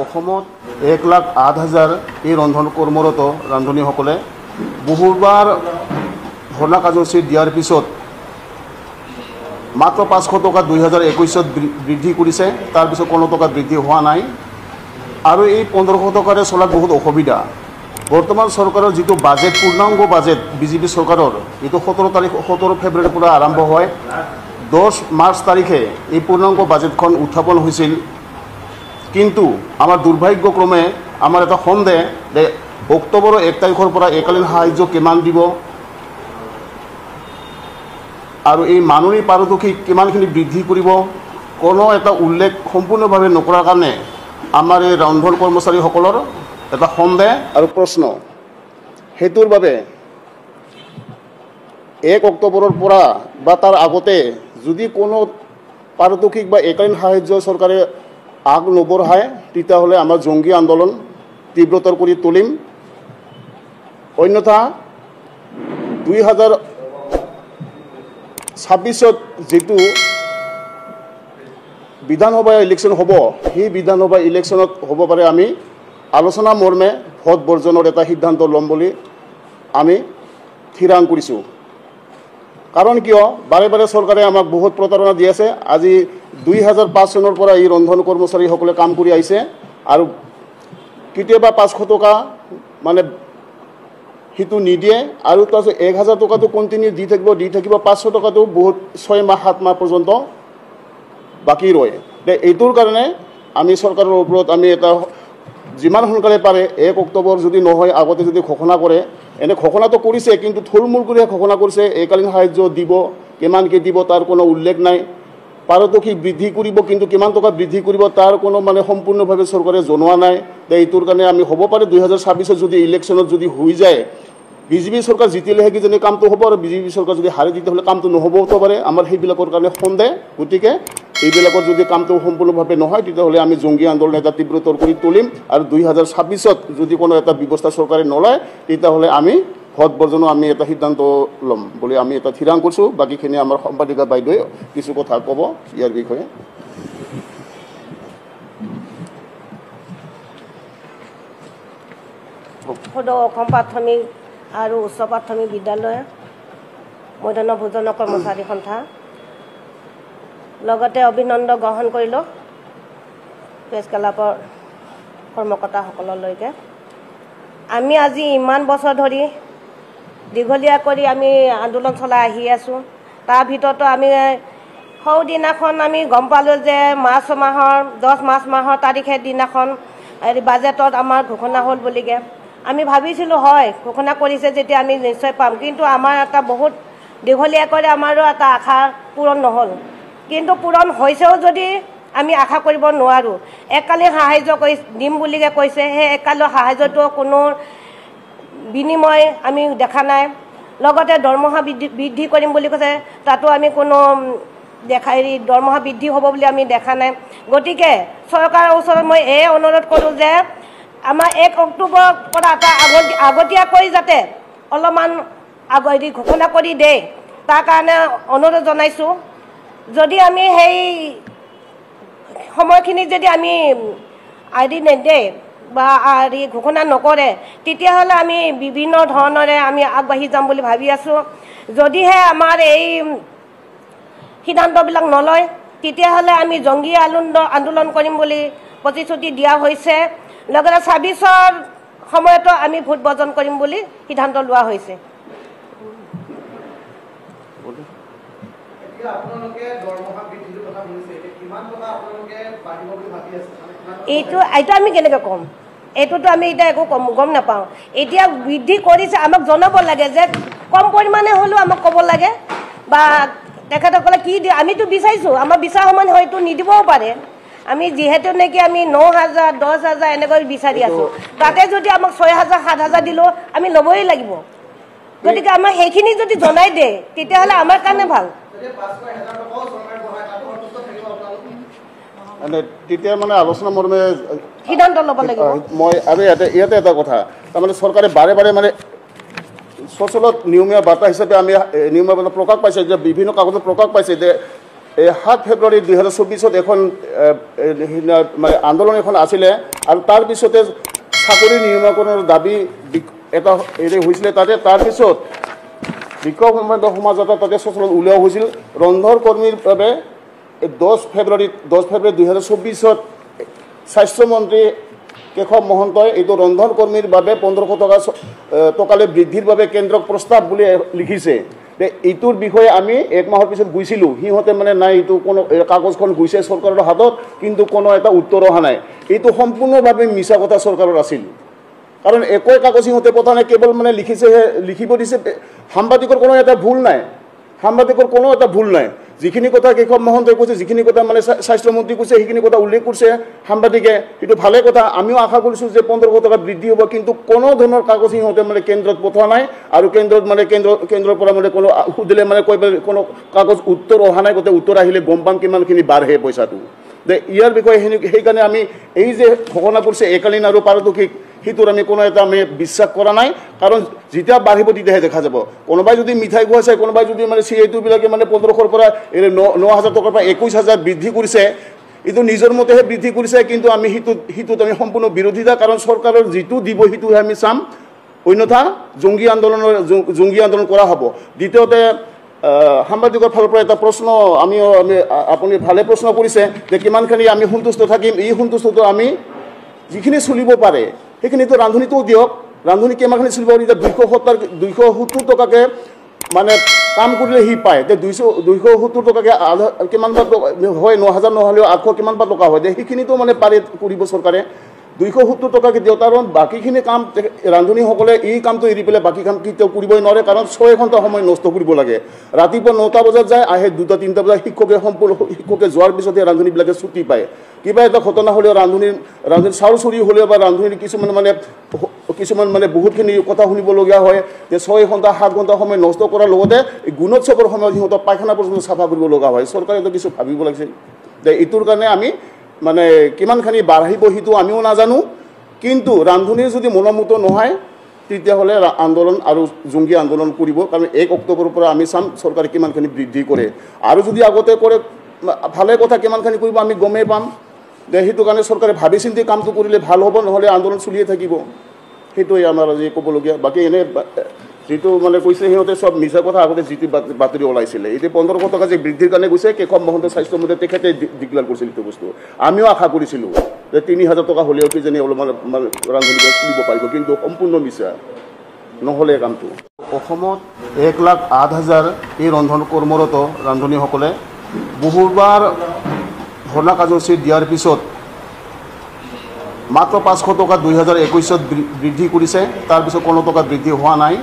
অসমত 1,08,000 এই ৰন্ধন কৰ্মৰত ৰান্ধনীসকলে বহুবাৰ ধৰ্ণা কাৰ্যসূচী দিয়াৰ পিছত মাত্ৰ 500 টকা 2021ত বৃদ্ধি কৰিছে। তাৰপিছত কোনো টকা বৃদ্ধি হোৱা নাই আৰু এই 1500 টকাৰে চলাত বহুত অসুবিধা। বৰ্তমান চৰকাৰৰ যিটো বাজেট পূৰ্ণাংগ বাজেট বিজেপি চৰকাৰৰ এইটো 17 ফেব্ৰুৱাৰীৰ পৰা আৰম্ভ হয়। 10 মাৰ্চ তাৰিখে এই পূৰ্ণাংগ বাজেটখন উত্থাপন হৈছিল। কিন্তু আমাৰ দুৰ্ভাগ্যক্ৰমে আমাৰ এটা সন্দেহ যে অক্টোবৰৰ 1 তাৰিখৰ পৰা এককালীন সাহায্য কিমান দিব আৰু এই মাননি পাৰিতোষিক কিমানখিনি বৃদ্ধি কৰিব কোনো এটা উল্লেখ সম্পূৰ্ণভাৱে নকৰাৰ কাৰণে আমাৰ এই ৰন্ধন কৰ্মচাৰীসকলৰ এটা সন্দেহ আৰু প্ৰশ্ন। সেইটোৰ বাবে 1 অক্টোবৰৰ পৰা বা তাৰ আগতে যদি কোনো পাৰিতোষিক বা এককালীন সাহায্য চৰকাৰে আগ নবঢ়ায় তেতিয়াহ'লে আমাৰ জংগী আন্দোলন তীব্ৰতৰ কৰি তুলিম। অন্যথা 2026ত যিটো বিধানসভা ইলেকশ্যন হ'ব সেই বিধানসভা ইলেকশ্যনত হ'ব পাৰে আমি আলোচনা মৰ্মে ভোট বৰ্জনৰ এটা সিদ্ধান্ত ল'ম বুলি আমি থিৰাং কৰিছোঁ। কাৰণ কিয় বাৰে বাৰে চৰকাৰে আমাক বহুত প্ৰতাৰণা দি আছে। আজি 2005 চনৰ পৰা এই ৰন্ধন কৰ্মচাৰীসকলে কাম কৰি আহিছে আৰু কেতিয়াবা 500 টকা মানে সেইটো নিদিয়ে আৰু তাৰপিছত 1000 টকাটো কণ্টিনিউ দি থাকিব 500 টকাটো বহুত 6 মাহ 7 মাহ পৰ্যন্ত বাকী ৰয়। এইটোৰ কাৰণে আমি চৰকাৰৰ ওপৰত আমি এটা যিমান সোনকালে পাৰে 1 অক্টোবৰ যদি নহয় আগতে যদি ঘোষণা কৰে, এনে ঘোষণাটো কৰিছে কিন্তু থুলমূল কৰি ঘোষণা কৰিছে এককালীন সাহায্য দিব, কিমানকৈ দিব তাৰ কোনো উল্লেখ নাই। পাৰিতোষিক বৃদ্ধি কৰিব কিন্তু কিমান টকা বৃদ্ধি কৰিব তাৰ কোনো মানে সম্পূৰ্ণভাৱে চৰকাৰে জনোৱা নাই। এইটোৰ কাৰণে আমি হ'ব পাৰে 2026ত যদি ইলেকশ্যনত যদি হৈ যায় বিজেপি চৰকাৰ জিতিলেহে কিজানি কামটো হ'ব আৰু বিজেপি চৰকাৰ যদি হাৰে তেতিয়াহ'লে কামটো নহ'বও পাৰে। আমাৰ সেইবিলাকৰ কাৰণে সন্দেহ। গতিকে এইবিলাকৰ যদি কামটো সম্পূৰ্ণভাৱে নহয় তেতিয়াহ'লে আমি জংগী আন্দোলন এটা তীব্ৰতৰ কৰি তুলিম আৰু 2026ত যদি কোনো এটা ব্যৱস্থা চৰকাৰে নলয় তেতিয়াহ'লে আমি ভোট বৰ্জনৰ আমি এটা সিদ্ধান্ত ল'ম বুলি আমি এটা থিৰাং কৰিছোঁ। বাকীখিনি আমাৰ সম্পাদিকা বাইদেৱে কিছু কথা ক'ব ইয়াৰ বিষয়ে। অসম প্ৰাথমিক আৰু উচ্চ প্ৰাথমিক বিদ্যালয় মধ্যাহ্ন ভোজন কৰ্মচাৰী সন্থা লগতে অভিনন্দন গ্ৰহণ কৰিলোঁ প্ৰেছ ক্লাবৰ কৰ্মকৰ্তাসকললৈকে। আমি আজি ইমান বছৰ ধৰি দীঘলীয়া কৰি আমি আন্দোলন চলাই আহি আছোঁ। তাৰ ভিতৰতো আমি সৌদিনাখন আমি গম পালোঁ যে মাৰ্চ মাহৰ 10 মাৰ্চৰ তাৰিখে দিনাখন বাজেটত আমাৰ ঘোষণা হ'ল বুলিকে আমি ভাবিছিলোঁ হয় ঘোষণা কৰিছে যেতিয়া আমি নিশ্চয় পাম। কিন্তু আমাৰ এটা বহুত দীঘলীয়া কৰি আমাৰো এটা আশা পূৰণ নহ'ল। কিন্তু পূৰণ হৈছেও যদি আমি আশা কৰিব নোৱাৰোঁ। এককালীন সাহায্য দিম বুলিকে কৈছে, সেই এককালীন সাহায্যটো কোনো বিনিময় আমি দেখা নাই। লগতে দৰমহা বৃদ্ধি কৰিম বুলি কৈছে, তাতো আমি কোনো দৰমহা বৃদ্ধি হ'ব বুলি আমি দেখা নাই। গতিকে চৰকাৰৰ ওচৰত মই এই অনুৰোধ কৰোঁ যে আমাৰ 1 অক্টোবৰৰ পৰা এটা আগতীয়াকৈ যাতে অলপমান ঘোষণা কৰি দিয়ে তাৰ কাৰণে অনুৰোধ জনাইছোঁ। যদি আমি সেই সময়খিনিত যদি আমি নিদিয়ে বা ঘোষণা নকৰে তেতিয়াহ'লে আমি বিভিন্ন ধৰণৰে আমি আগবাঢ়ি যাম বুলি ভাবি আছোঁ। যদিহে আমাৰ এই সিদ্ধান্তবিলাক নলয় তেতিয়াহ'লে আমি জংগী আন্দোলন কৰিম বুলি প্ৰতিশ্ৰুতি দিয়া হৈছে। লগতে 26ৰ সময়তো আমি ভোট বৰ্জন কৰিম বুলি সিদ্ধান্ত লোৱা হৈছে। এইটো আমি কেনেকৈ ক'ম? এইটোতো আমি এতিয়া একো গম নাপাওঁ। এতিয়া বৃদ্ধি কৰিছে আমাক জনাব লাগে যে কম পৰিমাণে হ'লেও আমাক ক'ব লাগে বা তেখেতসকলে কি দিয়ে আমিতো বিচাৰিছোঁ। আমাৰ বিচাৰ সমান হয়তো নিদিবও পাৰে। আমি যিহেতু নেকি আমি 9,000 10,000 এনেকৈ বিচাৰি আছোঁ, তাতে যদি আমাক 6,000 7,000 দিলেও আমি ল'বই লাগিব। গতিকে আমাৰ সেইখিনি যদি জনাই দিয়ে তেতিয়াহ'লে আমাৰ কাৰণে ভাল। তেতিয়া মানে আলোচনা মৰ্মে সিদ্ধান্ত ল'ব লাগিব। মই আৰু ইয়াতে এটা কথা তাৰমানে চৰকাৰে বাৰে বাৰে মানে সচলত নিয়মীয়া বাৰ্তা হিচাপে আমি নিয়মীয়া বাৰ্তা প্ৰকাশ পাইছে যে বিভিন্ন কাগজত প্ৰকাশ পাইছে যে 7 ফেব্ৰুৱাৰী 2024 এখন মানে আন্দোলন এখন আছিলে আৰু তাৰপিছতে চাকৰি নিয়মীকৰণৰ দাবী এটা হেৰি হৈছিলে তাতে তাৰপিছত বিক্ষোভ সমাজত তাতে চচলত উলিওৱা হৈছিল ৰন্ধন কৰ্মীৰ বাবে 10 ফেব্ৰুৱাৰী 2024 স্বাস্থ্যমন্ত্ৰী কেশৱ মহন্তই এইটো ৰন্ধন কৰ্মীৰ বাবে 1500 টকালৈ বৃদ্ধিৰ বাবে কেন্দ্ৰক প্ৰস্তাৱ বুলি লিখিছে এইটোৰ বিষয়ে আমি এক মাহৰ পিছত গৈছিলোঁ সিহঁতে মানে নাই এইটো কোনো কাগজখন গৈছে চৰকাৰৰ হাতত কিন্তু কোনো এটা উত্তৰ অহা নাই এইটো সম্পূৰ্ণভাৱে মিছা কথা চৰকাৰৰ আছিল কাৰণ একোই কাগজ সিহঁতে পঠা নাই কেৱল মানে লিখিব দিছে সাংবাদিকৰ কোনো এটা ভুল নাই যিখিনি কথা কেশৱ মহন্তই কৈছে যিখিনি কথা মানে স্বাস্থ্যমন্ত্ৰী কৈছে সেইখিনি কথা উল্লেখ কৰিছে সাংবাদিকে এইটো ভালে কথা আমিও আশা কৰিছোঁ যে 1500 টকা বৃদ্ধি হ'ব কিন্তু কোনো ধৰণৰ কাগজ সিহঁতে মানে কেন্দ্ৰত পঠোৱা নাই আৰু কেন্দ্ৰত মানে কেন্দ্ৰৰ পৰা মানে কোনো সুধিলে মানে কোনো কাগজ উত্তৰ অহা নাই গোটেই উত্তৰ আহিলে গম পাম কিমানখিনি বাঢ়ে পইচাটো যে ইয়াৰ বিষয়ে সেইকাৰণে আমি এই যে ঘটনা কৰিছে একালীন আৰু পাৰিতোষিক সেইটোৰ আমি কোনো এটা আমি বিশ্বাস কৰা নাই কাৰণ যেতিয়া বাঢ়িব তেতিয়াহে দেখা যাব কোনোবাই যদি মিঠাই খোৱা চাই কোনোবাই যদি মানে চিআইটিবিলাকে মানে 1500ৰ পৰা 9000 টকাৰ পৰা 21000 বৃদ্ধি কৰিছে এইটো নিজৰ মতেহে বৃদ্ধি কৰিছে কিন্তু আমি সেইটোত আমি সম্পূৰ্ণ বিৰোধিতা কাৰণ চৰকাৰৰ যিটো দিব সেইটোহে আমি চাম অন্যথা জংগী আন্দোলন কৰা হ'ব দ্বিতীয়তে সাংবাদিকৰ ফালৰ পৰা এটা প্ৰশ্ন আপুনি ভালে প্ৰশ্ন কৰিছে যে কিমানখিনি আমি সন্তুষ্ট থাকিম এই সন্তুষ্টটো আমি যিখিনি চলিব পাৰে সেইখিনিতো ৰান্ধনীটোও দিয়ক ৰান্ধনী কিমানখিনি চলিব এতিয়া 270 টকাকৈ মানে কাম কৰিলে সি পায় এতিয়া 270 টকাকৈ কিমান হয় 9000 নহ'লেও 800 কিমান টকা হয় সেইখিনিতো মানে পাৰে কৰিব চৰকাৰে 270 টকাকৈ দিয়ক কাৰণ বাকীখিনি কাম ৰান্ধনীসকলে এই কামটো এৰি পেলাই বাকী কাম কেতিয়াও কৰিবই নোৱাৰে কাৰণ 6 ঘণ্টা সময় নষ্ট কৰিব লাগে ৰাতিপুৱা 9টা বজাত যায় আহে 2টা-3টা বজাত শিক্ষকে যোৱাৰ পিছতে ৰান্ধনীবিলাকে ছুটি পায় কিবা এটা ঘটনা হ'লেও ৰান্ধনীৰ চাউল চুৰি হ'লেও বা ৰান্ধনীৰ কিছুমান মানে বহুতখিনি কথা শুনিবলগীয়া হয় যে 6 ঘণ্টা 7 ঘণ্টা সময় নষ্ট কৰাৰ লগতে গুণোৎসৱৰ সময়ত সিহঁতৰ পায়খানা পৰ্যন্ত চাফা কৰিব লগা হয় চৰকাৰেতো কিছু ভাবিব লাগিছিল যে এইটোৰ কাৰণে আমি মানে কিমানখিনি বাঢ়িব সেইটো আমিও নাজানো কিন্তু ৰান্ধনীৰ যদি মনোমত নহয় তেতিয়াহ'লে আন্দোলন আৰু জংগী আন্দোলন কৰিব কাৰণ 1 অক্টোবৰৰ পৰা আমি চাম চৰকাৰে কিমানখিনি বৃদ্ধি কৰে আৰু যদি আগতে কৰে ভালে কথা কিমানখিনি কৰিব আমি গমেই পাম যে সেইটো কাৰণে চৰকাৰে ভাবি চিন্তি কামটো কৰিলে ভাল হ'ব নহ'লে আন্দোলন চলিয়ে থাকিব সেইটোৱে আমাৰ আজি ক'বলগীয়া বাকী এনে যিটো মানে কৈছে সিহঁতে চব মিছা কথা আগতে যিটো বাতৰি ওলাইছিলে এতিয়া 1500 টকা যে বৃদ্ধিৰ কাৰণে গৈছে কেশৱ মহন্ত স্বাস্থ্যমন্ত্ৰী তেখেতে ডিক্লেয়াৰ কৰিছিল এইটো বস্তু আমিও আশা কৰিছিলোঁ যে 3000 টকা হ'লেও কিজানি অলপমান ৰান্ধনীবিলাক চলিব পাৰিব কিন্তু সম্পূৰ্ণ মিছা নহ'লে কামটো অসমত 1,08,000 এই ৰন্ধন কৰ্মৰত ৰান্ধনীসকলে বহুবাৰ ধৰ্ণা কাৰ্যসূচী দিয়াৰ পিছত মাত্ৰ 500 টকা 2021ত বৃদ্ধি কৰিছে তাৰপিছত কোনো টকা বৃদ্ধি হোৱা নাই